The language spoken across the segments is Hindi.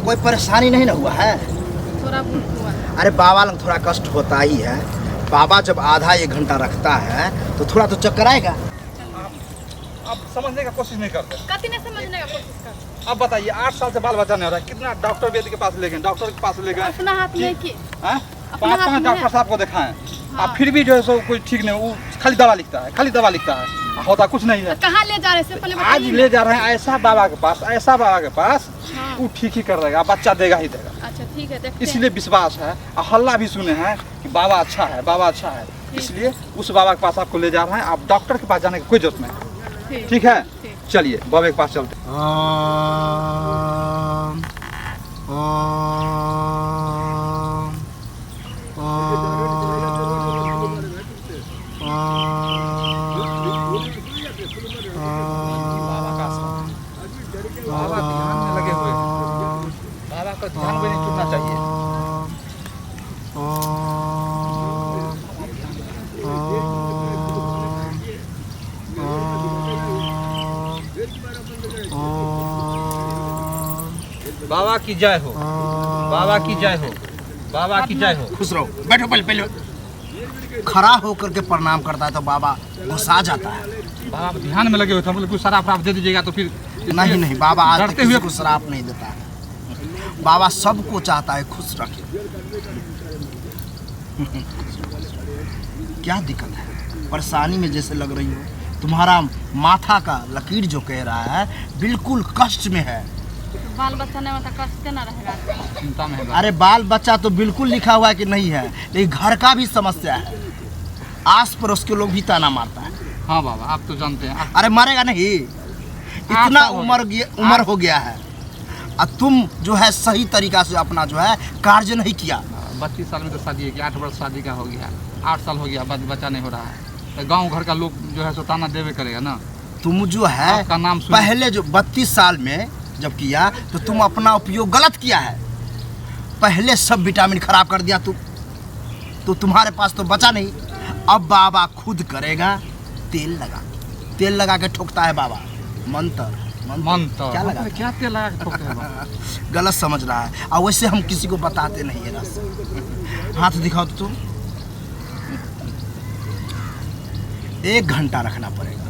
कोई परेशानी नहीं ना हुआ है? थोड़ा बहुत हुआ है। अरे बाबा लोग थोड़ा कष्ट होता ही है। बाबा जब आधा 1 घंटा रखता है तो थोड़ा तो चक्कर आएगा। आप समझने का कोशिश नहीं करते। कति ने समझने का कोशिश कर। अब बताइए 8 साल से बाल बच्चा नहीं हो रहा है, कितना डॉक्टर वैद्य के पास ले गए, डॉक्टर के पास ले गए, अपना हाथ में की अपना हाथ 5 में डॉक्टर है। साहब को दिखाएं। हाँ। अब फिर भी जो है सो कोई ठीक नहीं, वो खाली दवा लिखता है, खाली दवा लिखता है, होता कुछ नहीं है। कहाँ ले जा रहे हैं पहले आज बताइए। ले जा रहे हैं ऐसा बाबा के पास, ऐसा बाबा के पास, हाँ। वो ठीक ही कर देगा, बच्चा देगा ही देगा। अच्छा ठीक है, देखते हैं। इसलिए विश्वास है और हल्ला भी सुने हैं कि बाबा अच्छा है, बाबा अच्छा है, इसलिए उस बाबा के पास आपको ले जा रहे हैं। आप डॉक्टर के पास जाने की कोई जरूरत नहीं, ठीक है? चलिए बाबा के पास चलते हैं। बाबा ध्यान में लगे हुए हैं, बाबा का ध्यान भी नहीं टूटना चाहिए। बाबा की जय हो, बाबा की जय हो, बाबा की जय हो। खुश रहो, बैठो। पहले खड़ा होकर के प्रणाम करता है तो बाबा गुस्सा जाता है। बाबा ध्यान में लगे हुए थे, हम लोग कुछ शराब आप दे दीजिएगा तो फिर नहीं, बाबा आज तक डरते हुए किसी को श्राप नहीं देता है। बाबा सबको चाहता है खुश रखे। क्या दिक्कत है? परेशानी में जैसे लग रही हो। तुम्हारा माथा का लकीर जो कह रहा है बिल्कुल कष्ट में है। बाल बच्चा नहीं होता कष्ट ना रहेगा। चिंता में है। अरे बाल बच्चा तो बिल्कुल लिखा हुआ है कि नहीं है, लेकिन घर का भी समस्या है। आस पड़ोस के लोग भी ताना मारता है। हाँ बाबा, आप तो जानते हैं। अरे मरेगा नहीं, इतना उम्र हो गया है और तुम जो है सही तरीका से अपना जो है कार्य नहीं किया। 32 साल में तो शादी है कि 8 वर्ष शादी का हो गया, 8 साल हो गया, बच्चा नहीं हो रहा है, तो गांव घर का लोग जो है सो ताना देवे करेगा ना। तुम जो है आपका नाम सुनिए। पहले जो 32 साल में जब किया तो तुम अपना उपयोग गलत किया है। पहले सब विटामिन खराब कर दिया तो तुम्हारे पास तो बचा नहीं। अब बाबा खुद करेगा। तेल लगा के ठोकता है बाबा। मंत्र क्या लगा? क्या तेल लगा के ठोकते हैं बाबा? गलत समझ रहा है। और वैसे हम किसी को बताते नहीं है रास्ते। हाथ दिखाओ तो तुम। 1 घंटा रखना पड़ेगा।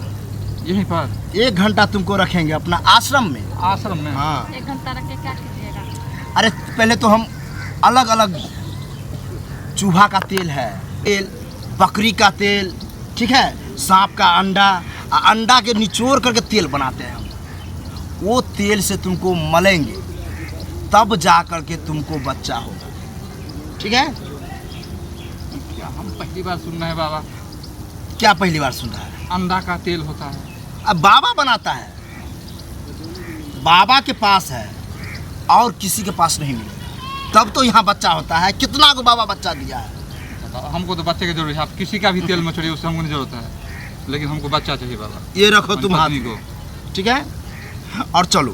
यहीं पर 1 घंटा तुमको रखेंगे अपना आश्रम में। आश्रम में? हाँ। 1 घंटा रख के क्या कीजिएगा? अरे पहले तो हम अलग अलग चूहा का तेल है, बकरी का तेल, ठीक है, सांप का अंडा के निचोड़ करके तेल बनाते हैं हम। वो तेल से तुमको मलेंगे तब जा करके तुमको बच्चा होगा, ठीक है? क्या हम पहली बार सुन रहे हैं बाबा। क्या पहली बार सुन रहा है? अंडा का तेल होता है। अब बाबा बनाता है, बाबा के पास है और किसी के पास नहीं मिलेगा, तब तो यहाँ बच्चा होता है। कितना को बाबा बच्चा दिया है? हमको तो बच्चे की जरूरत है। आप किसी का भी तेल मछली उससे हमको नहीं जरूरत है, लेकिन हमको बच्चा चाहिए बाबा। ये रखो तुम हाथ पत्नी को, ठीक है? और चलो,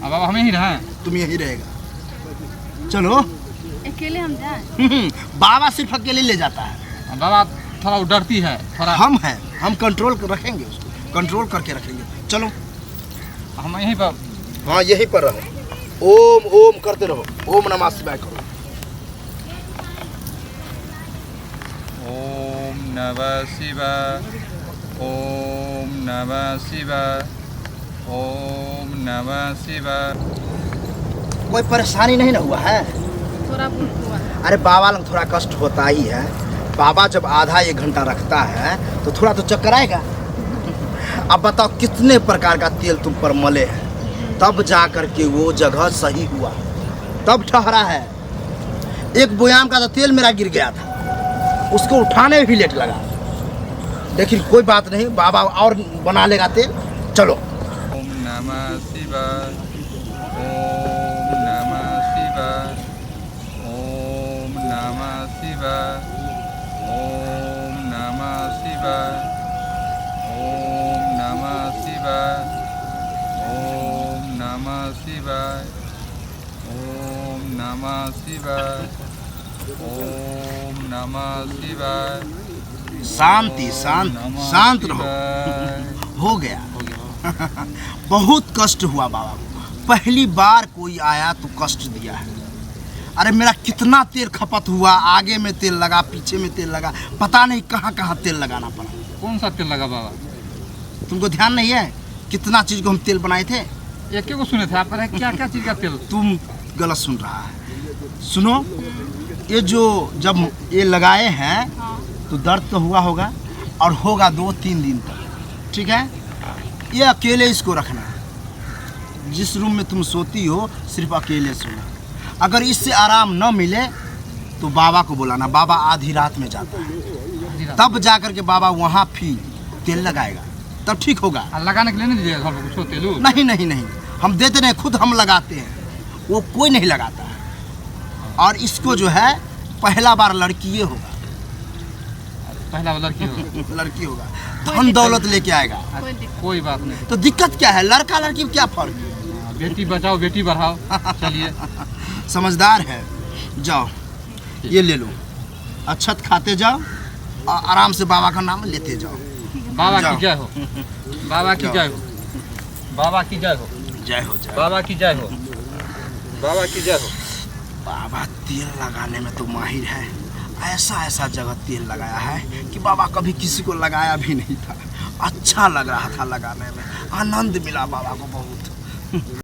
अब बाबा हमें ही रहें। तुम यही रहेगा। चलो। अकेले हम जाएं? बाबा सिर्फ अकेले ले जाता है। बाबा थोड़ा वो डरती है थोड़ा। हम हैं, हम कंट्रोल रखेंगे, उसको कंट्रोल करके रखेंगे। चलो हम यहीं पर। हाँ यहीं पर रहो। ओम ओम करते रहो। ओम नमः शिवाय करो। ओम नमः शिवाय, ओम नमः शिवाय, ओम नमः शिवाय। कोई परेशानी नहीं ना हुआ है? थोड़ा बहुत हुआ है। अरे बाबा लोग थोड़ा कष्ट होता ही है। बाबा जब आधा 1 घंटा रखता है तो थोड़ा तो चक्कर आएगा। अब बताओ कितने प्रकार का तेल तुम पर मले हैं, तब जा करके वो जगह सही हुआ, तब ठहरा है। एक बोयाम का तो तेल मेरा गिर गया था, उसको उठाने में भी लेट लगा, लेकिन कोई बात नहीं, बाबा और बना लेगा तेल। चलो। ओम नमः शिवाय, ओम नमः शिवाय, ओम नमः शिवाय, ओम नमः शिवाय, ओम नमः शिवाय, ओम नमः शिवाय, ओम नमः शिवाय, ओम नमः शिवाय। शांति शांत रहो। हो गया। बहुत कष्ट हुआ बाबा को, पहली बार कोई आया तो कष्ट दिया है। अरे मेरा कितना तेल खपत हुआ, आगे में तेल लगा, पीछे में तेल लगा, पता नहीं कहाँ कहाँ तेल लगाना पड़ा। कौन सा तेल लगा बाबा? तुमको ध्यान नहीं है कितना चीज़ को हम तेल बनाए थे? एक को सुने थे आप, क्या क्या चीज़ का तेल? तुम गलत सुन रहा है। सुनो, ये जो जब ये लगाए हैं हाँ तो दर्द तो हुआ होगा और होगा 2-3 दिन तक, ठीक है? ये अकेले इसको रखना है। जिस रूम में तुम सोती हो सिर्फ अकेले सोना। अगर इससे आराम न मिले तो बाबा को बुलाना। बाबा आधी रात में जाता है, तब जा कर के बाबा वहाँ फिर तेल लगाएगा, तब ठीक होगा। लगाने के लिए नहीं दीजिएगा घर पर कुछ तेल? नहीं नहीं नहीं, हम देते नहीं, खुद हम लगाते हैं, वो कोई नहीं लगाता है। और इसको जो है पहला बार लड़की होगा, पहला वाला लड़की होगा। लड़की होगा, धन दौलत लेके आएगा। कोई बात नहीं। तो दिक्कत क्या है? लड़का लड़की में क्या फर्क है? बेटी बचाओ बेटी बढ़ाओ। चलिए समझदार है। जाओ ये ले लो, अच्छत खाते जाओ और आराम से बाबा का नाम लेते जाओ। बाबा जाओ। की जय हो, बाबा की जय हो, बाबा की जय हो, जय हो जय। बाबा की जय हो, बाबा की जय हो। बाबा तेल लगाने में तो माहिर है। ऐसा ऐसा जगह तेल लगाया है कि बाबा कभी किसी को लगाया भी नहीं था। अच्छा लग रहा था लगाने में, आनंद मिला बाबा को बहुत।